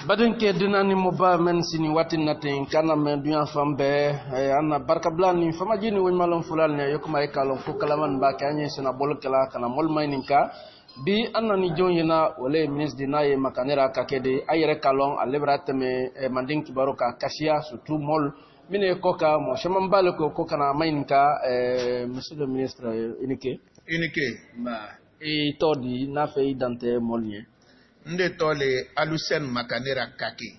badin ke dinani mo ba men sini watin natin kana men duyan fambe anna barka blani fama jini won malon fulal ne yokuma e kalon ko kalaman ba kanye sina bol kala kana mol mayninka bi anna ni jonyina wala ministre dinaye makanera kakede ayre kalon alebratame mandin kibaro ka kashia surtout mol mine koka mo shaman bale ko kana mayninka monsieur le ministre inike ma e todi na fe dante molnie nde tole Alusen Makanera Kake,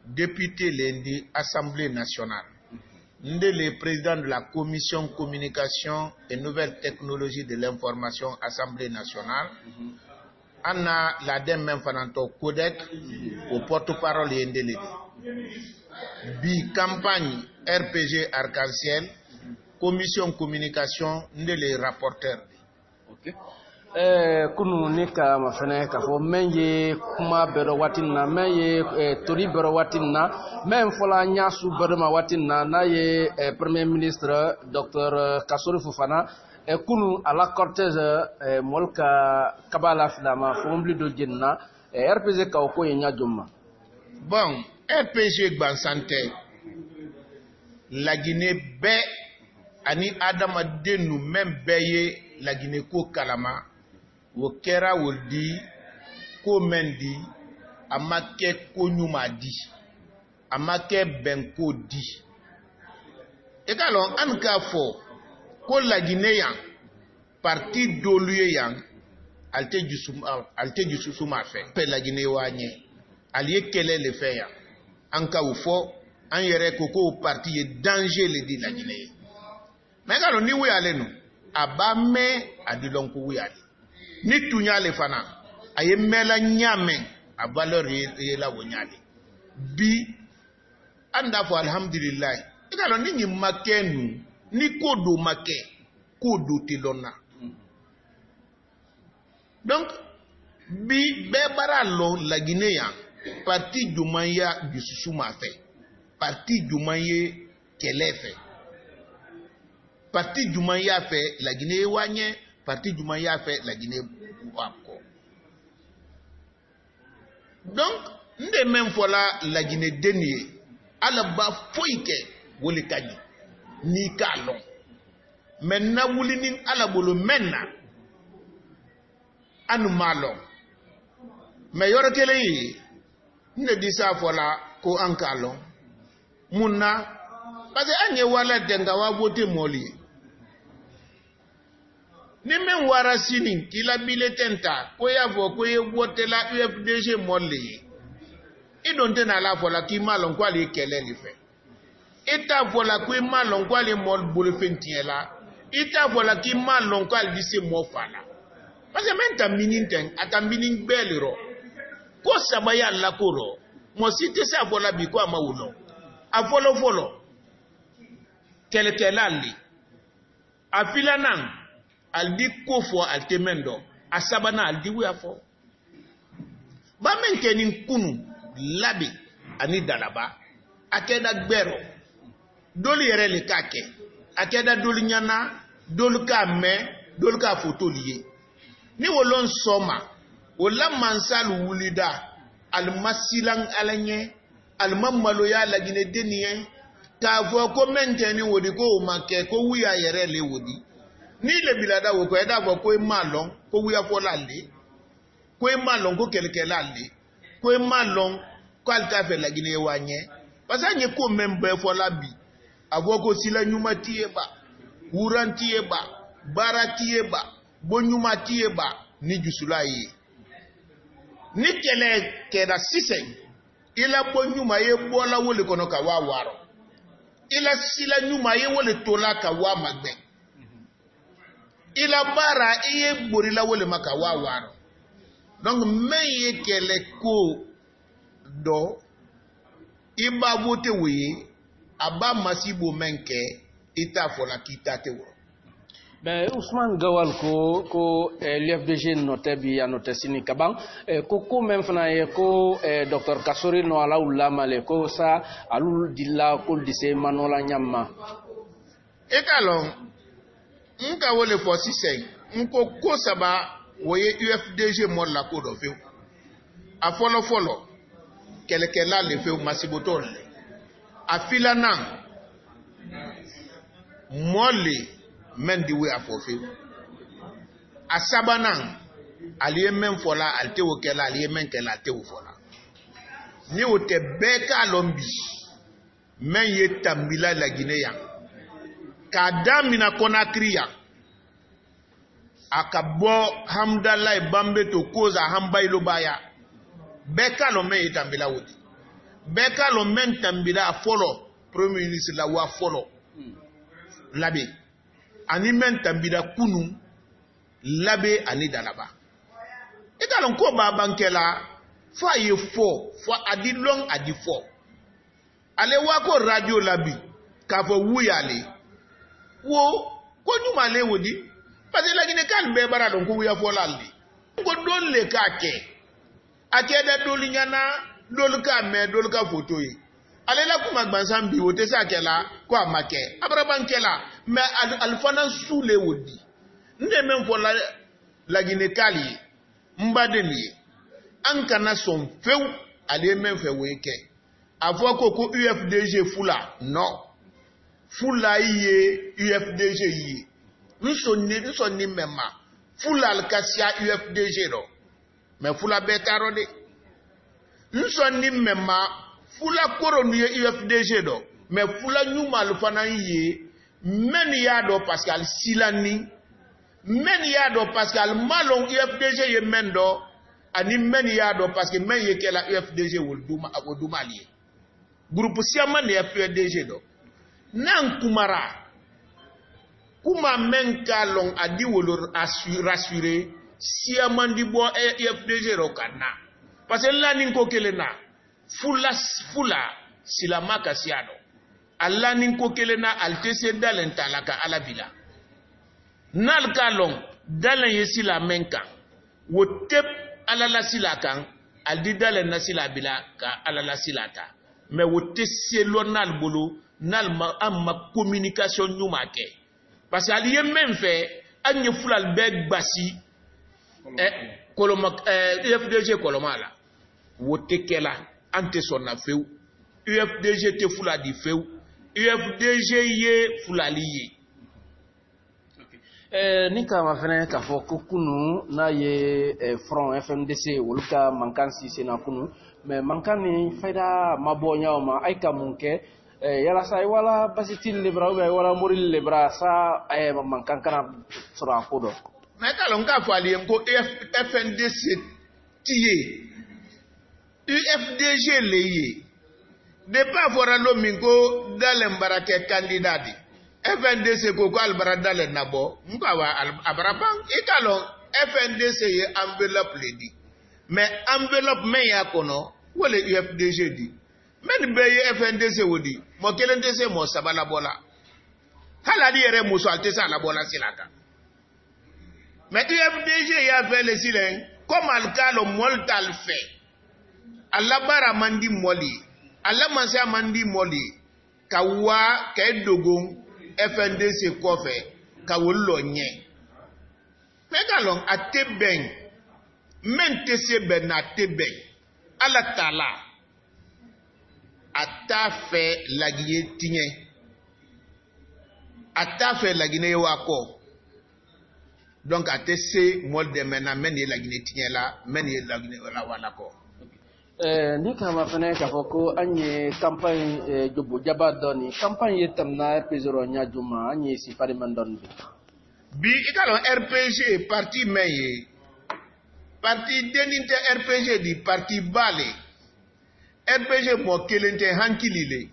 député lundi Assemblée nationale. Nde le président de la commission communication et nouvelles technologies de l'information Assemblée nationale. Anna la même fananto codec au porte-parole yendele. Bi campagne RPG Arc-en-Ciel, commission communication nde le rapporteur. Okay. Kunu nika mafene ka fo menye kuma bero watinna menye tori bero watinna men fola nyasu bero ma watinna na ye premier ministre Dr Kassory Fofana kunu ala cortège molka kabala filama fo mbli do jenna RPG ka ko yenya jomma bon RPG gbansante la Guinée be ani adama denu même beye la Guinée ko kalama wo kera woldi ko mendi amake ko nyuma di amake benko di ekalon anka fo ko la Guinée yan parti doluye yan alte jusuma fe pe la Guinée wanye allié kele le fe yan anka wo fo an yere koko parti ye danger le di la Guinée mais ekalon ni we ale no abame adilonko we ale ni tunyale fana aye mela nyame a valeur ye la wonyale bi anda fo alhamdulillah ikalo ni makenu ni kodo make kodo tilona donc bi be baralo la Guinée parti jumanya bisusuma fait parti jumaye kelefe parti jumanya fait la Guinée wanye parti jumanya fait la Guinée wako donc nde même fois la Guinée denier ala ba foike wole kaji ni kalon menna wulinin ala bolo menna anu malon mais yoro kele yi nde disa fola ko an kalon munna parce que anye wala denga wa voter moli ni men wara sini kila biletenta ko ya vo ko ye voter la UFDG moli idonte na la fola ki malon kwa li kele li fe eta fola ko malon kwa li mol bolo fentiela eta fola ki malon kwa li se mo fala parce que men ta mininte atambinin beliro ko sabaya la koro mo site sa fola bi ko amawulo afolo kelekelali afilanan aldi kofo altemendo asabana aldi wiafo ba men kenin kunu labi ani dalaba akeda gbero doli yere le kake akeda doli nyana doli ka me doli ka foto liye ni wolon soma wala mansal wulida almasilan alanye almamalo ya la Guinée denien ka fo ko menteni wodi ko make ko wiya yere le wodi ni le bilada wo ko eda fo ko malon ko wiya fo lalle ko malon ko kelke lalle ko malon ko alta fe la Guinée wanye parce que ko membe fo labi avo ko sila nyuma tieba wuranti eba barati eba bonyuma tieba ni jusulayi ni kele keda sisen ila bonyuma ye bola wole kono ka wa waro ila sila nyuma ye wole tola ka wa magbe ila bara iye borila wole maka wa waro donc meye kele ko do iba vote we aba masibo menke ita fola kitate wo ben Ousmane Gawal ko l'FDG noté bi ya noté sini kabang ko même fana ye ko Dr Kassory no ala ulama ko sa alul dilla ko dise manola nyamma e kalon nka wole fo sisen nko ko saba woye UFDG mo la ko do fe a folo kelekela le fe masibotol a filanan mole men di we afofe a sabanan aliye men fola alte wokela aliye men kela alte wofola ni wote beka lombi men ye tambila la Guinea ka damina Conakry ya akabo hamdallah bambe to koza hambailo baya beka lo men ye tambila woti beka lo men tambila folo premier ministre la wa folo labe ani men tambila kunu labe ani dalaba ikalon ko ba bankela fa ye fo adi long adi fo ale wa ko radio labi ka fo wuyale wo ko nyuma le wodi parce que la Guinée kan be bara don ko wuya fo lalli ko don le ka ke ake da doli nyana dol ka me dol ka photo yi ale la kuma gbansan bi wote sa kela ko amake abra bankela me alfana sule wodi nde men fo la Guinée kali mbademi an kana son few ale men fe weke avwa ko UFDG fula non fula iye UFDG yi nsonni mema fula alkasia UFDG ro me fula betaro de nsonni mema fula koronu ye UFDG do me fula nyuma alfana yi men ya do Pascal Silani men ya do Pascal malon UFDG ye mendo ani men ya do parce que men ye kela UFDG woduma lié groupe siama ne UFDG do nan kumara kuma men kalon adi wolo rassurer siama ndi bo UFDG ro kana parce que là ninko kelena fula silamaka siado alla ninko kelena altese dalentalaka alabila nal kalon dalen yesila menka wotep alala sila kan aldi dalen nasila bila ka alala silata me wote selo nal bolo nal ma amma communication nyuma ke parce que aliye men fait anye fulal beg basi koloma UFDG koloma la wote kela ante sonna few UFDG te fula di few UFDG ye fulali ye nika mafene ka fo ko kunu na ye front FMDC woluka mankansi sena kunu mais mankani fayda mabonya ma ay ka munke yala say wala basitil libra wala moril libra sa ay mankan kana sura kodo mais kalon ka fo ali ko FNDC tiye UFDG leye de pas fora lo mingo dalem barake candidati FNDC ko albara dale nabo mkawa abrabang ikalon FNDC ye enveloppe ledi mais enveloppe men ya kono wole UFDG di men be ye FNDC wodi mo kelentese mo sabala bola hala di yere muso altesa la bola silaka mais UFDG ya fait le silen comme alkalo moltal fait alabara mandi moli alamansa mandi moli kawa kedogon FNDC kofe ka wolo nye megalon ateben mentese ben ateben ala tala atafe lagiye tinye atafe lagine wako donc atese molde mena meni lagine tinye la meni lagine la wala ko ni kama fana ka foko anye campagne jobu jaba doni campagne yetam na RPG ro nya juma anye si fari man don bi ikalo RPG parti meye parti deninte RPG di parti bale RPG mo kelente hankilile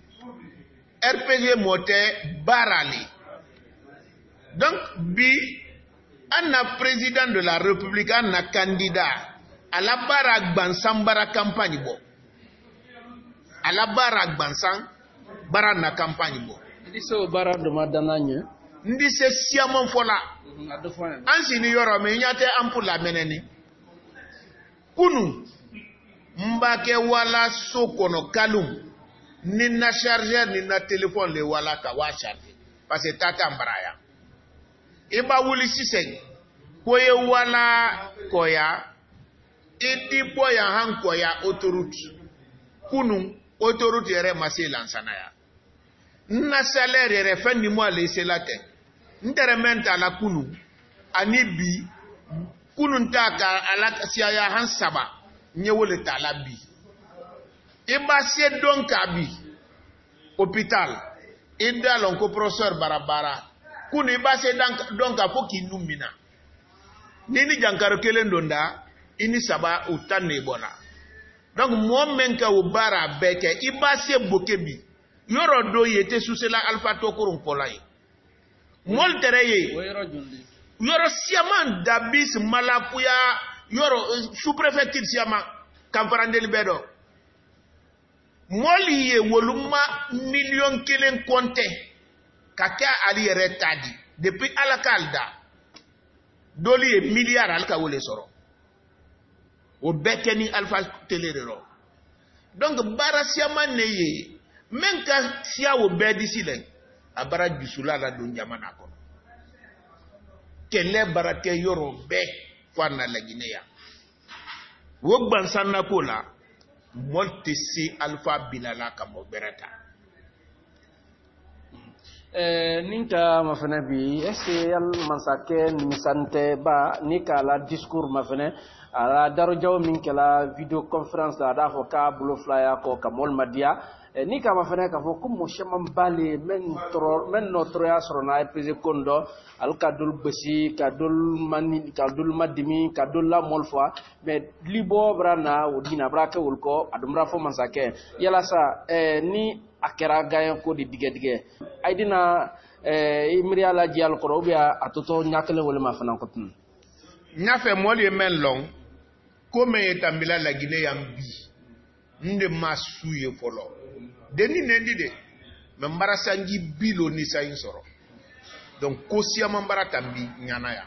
RPG mote barali donc bi anna président de la république anna candidat à la barre gbansan bara campagne bo à la barre gbansan bara na campagne bo ndiso bara do madananya ndise siamon fola ansi ni yoro me nyate ampula meneni kunu mbake wala sokono kalum ni na chargeur ni na téléphone le wala ka wa charger parce que tata mbaraya iba wuli sisen koye wala koya iti po ya hanko ya autoroute kunu autoroute yere masi lansana ya na salaire yere fin du mois laisser la tête ndere menta la kunu ani bi kunu ntaka ala sia ya hansaba nyewole tala bi iba se donc abi hôpital ida lonko professeur barabara kunu iba se donc afo kinumina nini jankaro kele ndonda ini saba utane bona donc mo menka o bara beke iba se bokebi yoro do yete susela alpha tokurun polai mol tereye yoro siaman dabis malapuya yoro sous-préfecture siama kamparande libedo moli ye woluma million kelen konte kaka ali retadi depuis alakalda doli e milliard alka wole soro o bekeni alpha telerero donc bara siama neye menka sia wo bedi sile abara jusula la don jamana ko kele barake yoro be fana la Guinea wo gbansanna ko la molti si alpha bilala kamo berata ninka mafana bi est-ce yal mansake misante ba nika la discours mafana ala daro jaw min kala video conference da da fo ka bulo flyer ko kamol madia ni kama fana ka fo comme shaman bale men notre ya sorona pese kondo al kadul besi kadul mani kadul madimi kadul la molfa mais libo brana o dina braka wol ko adumra fo mansake yala sa ni akera gayen ko di dige ay dina imriya la jial ko obia atoto nyakale wol ma fana ko tun nyafe moli men long comme etambila la Guinée yambi nde masuye folo deni nendi de membara sangi bilo ni sayin soro donc kosia membara tambi nyana ya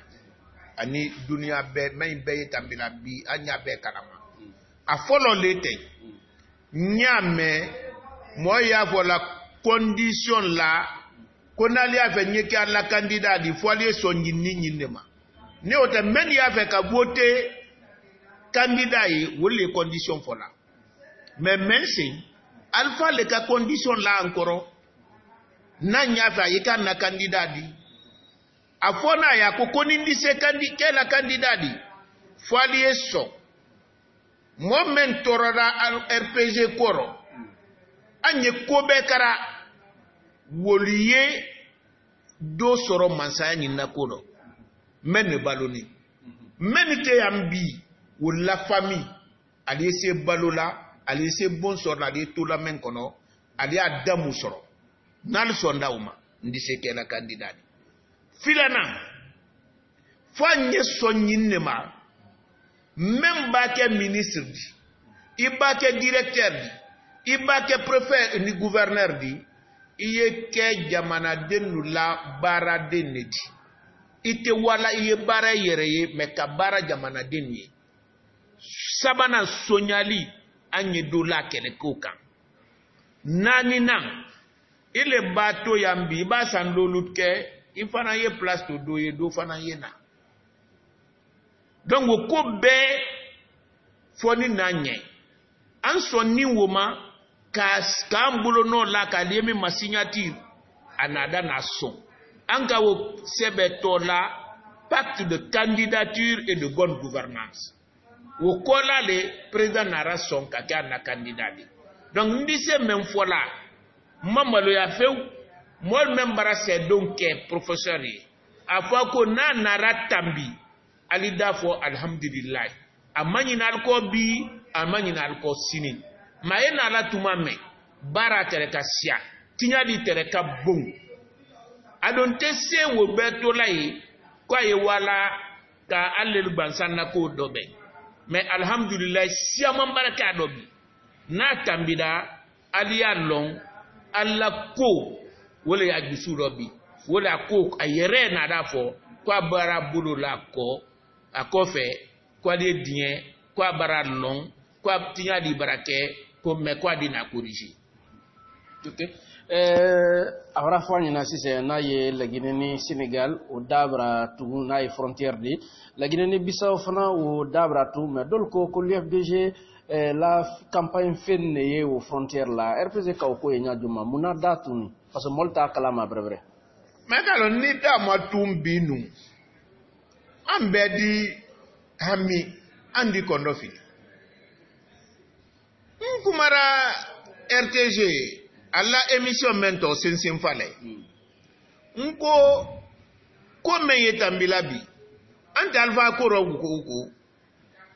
ani dunia be may be tambila bi anya be kanama a folo lete nyame moya vola condition la konali ave nyeke ala candidat di folie songi ninyi nema ne ote men ya fe ka voter candidat yi wolle condition fola mais merci alpha le ka condition la encore na nyafa yika na candidat di afona ya ko konindi se candidat la candidat di folie so moment torora RPG koro anye kobe kara woliye do soro mansaya nyina kono men baloni men ke yambi wala famille ali se balola ali se bon soro la de to la men kono ali adamu soro nal sonda uma ndi se ke la candidat filana fanye sonyinne ma même ba ke ministre di iba ke directeur di iba ke préfet ni gouverneur di iye ke jamana denu la bara denedi ite wala iye bara yereye me ka bara jamana denye sabana sonyali anye dola kele koka nani nan ile bato yambi ba sandolut ke ifana ye place to doye do fana ye na donc ko be foni nanye an sonni woma kambulo no la ka lemi ma signature anada na son an ka wo sebe to la pacte de candidature et de bonne gouvernance wo kola le président nara son ka na candidat donc ndise même fola mamalo ya few mol même bara c'est donc professeur afwa ko na nara tambi ali dafo alhamdulillah amani na alko bi amani na alko sini maena la tumame bara tereka sia tinya di tereka bon adonte se wo beto lai kwa ye wala ka alel bansana ko dobe mais alhamdulillah sia man baraka dobi na tambida aliya long alla ko wala ya gisu robi wala ko ayere na dafo kwa bara bulu la ko akofe kwa de dien kwa bara long kwa tinya di barake ko me kwa di na corriger okay awra fani na sise na ye lagine ni Sénégal o dabra tugu na ye frontière di lagine ni Bissau fana o dabra tu mais dol ko l'UFDG la campagne fenne ye o frontière la RPC ka ko e nyajuma muna datuni parce que molta kalama brebre mais kalo ni da ma tumbinu ambedi hami andi kondofi nkumara RTG alla émission mento sensin fale nko ko meye tambilabi anta alfa ko ro ko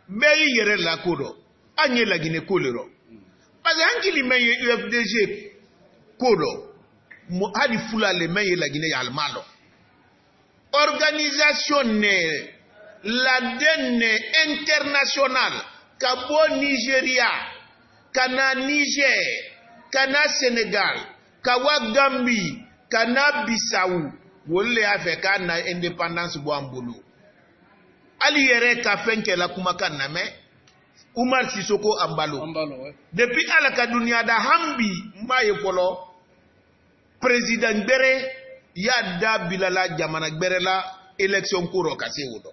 beyi yere la ko do anye la gine ko le ro parce que hankili meye UFDG ko do mo hadi fula le meye la gine ya almalo organisation ne la denne internationale kabo Nigeria kana Niger kana Sénégal kawa Gambie kana Bissau wolle afeka na indépendance bo ambulu ali yere ka fenke la kuma kana me Umar Sisoko ambalo ouais. Depuis ala ka dunia da hambi maye polo président bere ya da bilala jamana bere la élection kuro kase wodo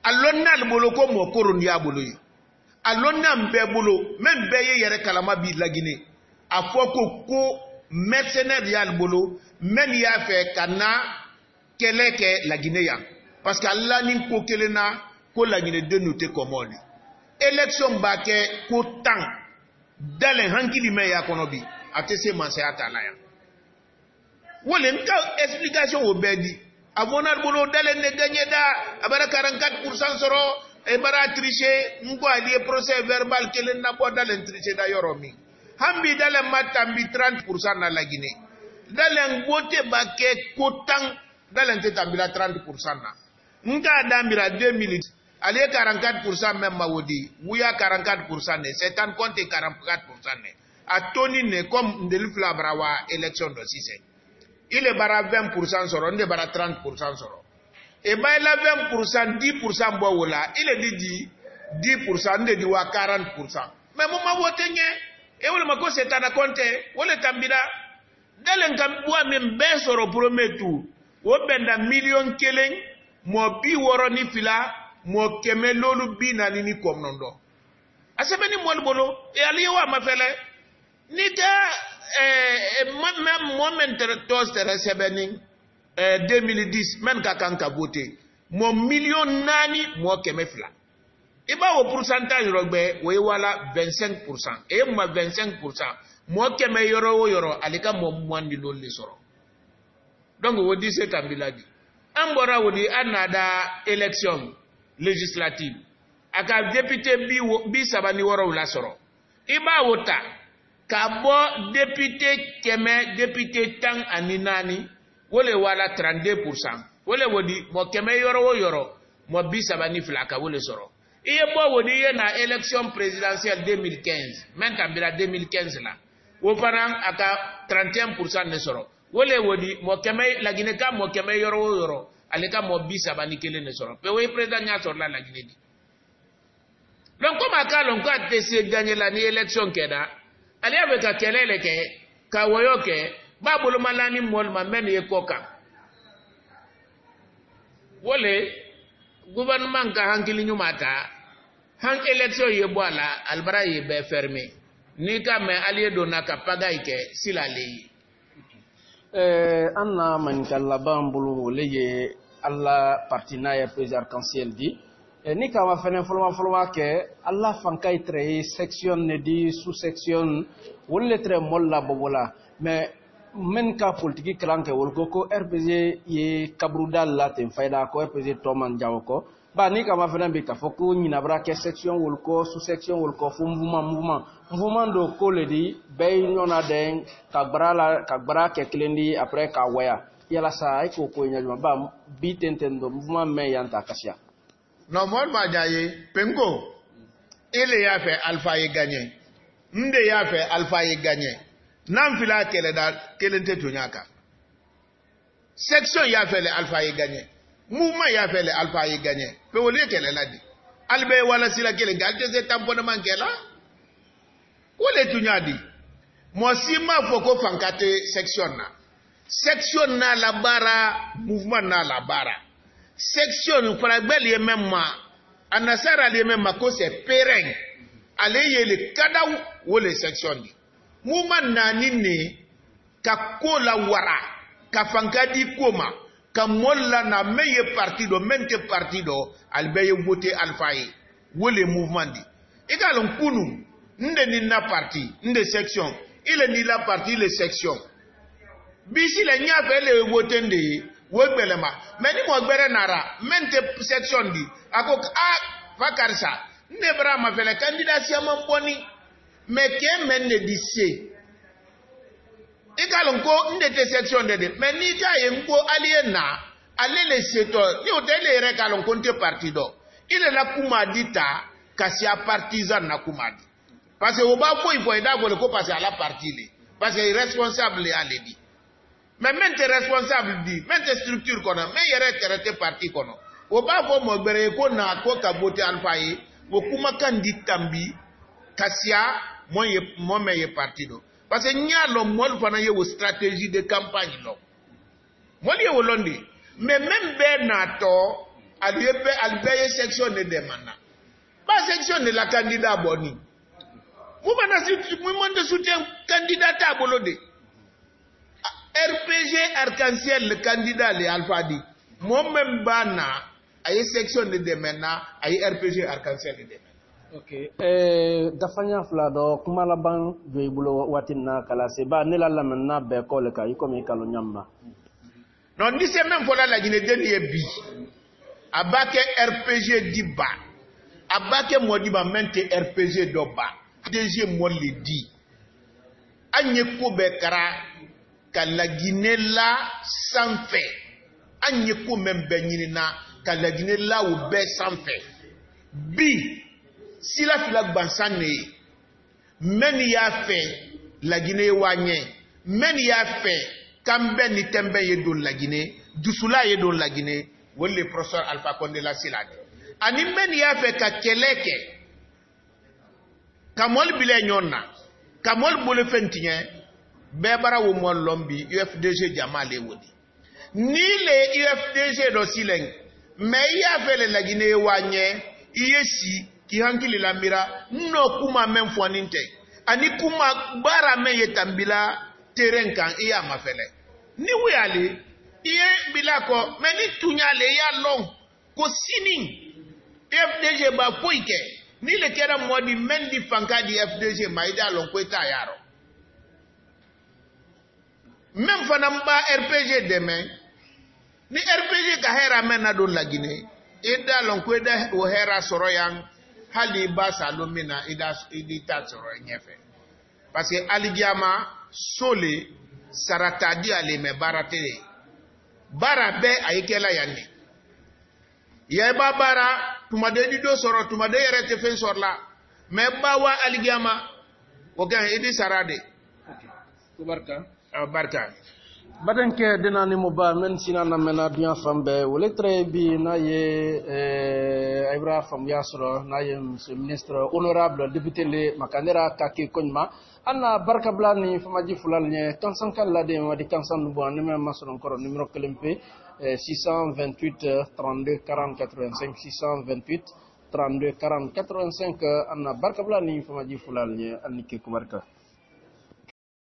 alonna bolo ko mo koro ndiya bolo yi alonna mbe bolo men beye yere kalama bi lagine afoko ko mercenaire ya bolo men ya fe kana keleke lagine ya parce que Allah ni ko kelena ko lagine de noter komoni élection bake ko tan dalen hankili me ya kono bi atese manse atala ya wole nka explication obedi avonar bolo dalen ne gagné da abara 44% soro e bara tricher ngo ali procès verbal kelen na bo dalen tricher da yoromi hambi dalen matambi 30% na la Guinée dalen bote bake kotan dalen te tambila 30% na nka dambira 2000 ali 44% même mawodi wuya 44% ne setan compte 44% ne atoni ne comme ndeli flabrawa élection do sise il est bara 20% soro nde bara 30% soro et ba la 20% 10% bo wala il est dit 10% nde di wa 40% mais mo ma wote nye e wala mako setana compte wala tambira dalen kam wa men be soro premier tour wo benda million kelen mo bi woro ni fila mo keme lolu bi na ni kom nondo asebeni mo bolo e ali wa mafele ni ga même moment tos tere sebeni 2010 men ka kanka voter mo million nani mo keme fila iba wo pourcentage rogbe wo wala 25% e ma 25% mo keme yoro alika mo mwandi lolli soro donc wo di se tambiladi ambora wodi anada élection législative aka député bi sabani woro la soro iba wota kabo député keme député tang aninani wole wala 32% wole wodi mo keme yoro mo bi sabani flaka wole soro iye bo wodi ye na élection présidentielle 2015 même tambira 2015 la wo parang aka 31% ne soro wole wodi mo keme la Guinée ka mo keme yoro aleka mo bi sabani kele ne soro pe we président nya soro la Guinée di donc comme aka lon ko atese gagner la ni élection keda ali avec kelele ke ka woyo ke babulu malani mol ma men ye koka wole gouvernement ka hankili nyumata han élection ye boala albara ye be fermé ni ka me ali do na ka pagay ke silale anna man kala bambulu leye alla partina ya président arc-en-ciel di ni ka wa fene folwa ke alla fankay tre section ne di sous section wolle tre molla bobola mais men ka politique kranke wol ko RPG ye kabrudal la ten fayda ko RPG to man jaw ko ba ni ka ma fene be ka foko ni na bra ke section wol ko sous section wol ko fu mouvement do ko le di be nyona den ka bra ke klendi après ka waya yala sa ay ko nyajuma ba bi tentendo mouvement me yanta kasia non mon ma jaye pengo ile ya fait alpha ye gagné nde ya fait alpha ye gagné nam fila kele da kelente tunyaka section ya fait le alpha ye gagné mouvement ya fait le alpha ye gagné pe wole kele la di albe wala sila kele galte se tamponnement kela wole tunyadi Moi si ma foko fankate section na la bara mouvement na la bara section frabel ye même anasara le même ko c'est pérenne ale ye le kadaw wo le section di mouvement na nini ka ko la wara ka fankadi koma ka molla na meye partido mente partido albeye voter alfaye wo le mouvement di egalon kunu nde ni na parti nde section ile ni la parti le section bisi le nya le wotende wo gbelema meni mo gbere nara mente section di akok vakarsa ne bra ma fele candidature ma boni me ke menne disse ikalon ko ndete section de meni ta yenko aliena alele seto ni otele re kalon konte partido ile la kuma dita kasi a partisan na kumadi parce que oba ko ipo eda ko le ko passer à la partie le parce que responsable à ledi mais mente responsable di mente structure kono mais yere traité parti kono oba ko mo gbere ko na ko ka bote alfaye wo kuma kanditambi kasia mo meye partido parce que nyalo mol fana ye wo stratégie de campagne lo mol ye wo londi mais même be na to albe section de demanda pas section de la candidat boni mouvement de soutien candidat à Bolode. RPG Arc-en-Ciel, le candidat, le Alphadi. Moi-même, Bana, a une section de demena, a une RPG Arc-en-Ciel de demena. Ok. Gafanya Flado, Kumalaban, Joibulo, Watina, Kalaseba, Nela Lamena, Bekoleka, Ikomi Kalonyamba. Non, ni c'est même voilà la Guinée de bi. Abake RPG Diba. Abake Modiba mente RPG Doba. DG mo le dit anye ko bekara ka la Guinée la sans fait anye ko même benyina ka la Guinée la ou be sans fait bi si la fila bansane men ya fait la Guinée wanye men ya fait kambe ni tembe ye do la Guinée dusula ye do la Guinée wolle professeur Alpha Condé la silade ani men ya fait ka keleke kamol bile nyonna kamol bole fentien bebara wo mo lombi UFDG jamale wodi ni le UFDG do sileng me ya fele la Guinée wanye yesi ki hankili la mira no kuma men foninte ani kuma bara men yetambila terrain kan iya mafele ni wiale iye bilako meni tunyale ya long ko sini UFDG ba poike ni le kera modi mendi fanka di FDG maida lonkweta yaro même fanamba RPG demain ni RPG ka hera mena do la Guinée ida lonkweda o hera soroyan hali ba salomina ida idita soro nyefe parce que aligiama sole saratadi ale me barate barabe ayikela yanni yeba bara tumade di do soro tumade yere te fen sorla me bawa aligama o gan edi sarade barka barka badanke dinani mo ba men sinana mena dunya fambe wole tre bi na ye Ibra fam yasro na ye monsieur ministre honorable député le makanera kake konma anna barka blani famaji fulal nye kansan kan la de wadi kansan bo ni me masron koro numéro kelempe 628 32 40 85 628 32 40 85 anna barka blani famaji fulal nye annike ko barka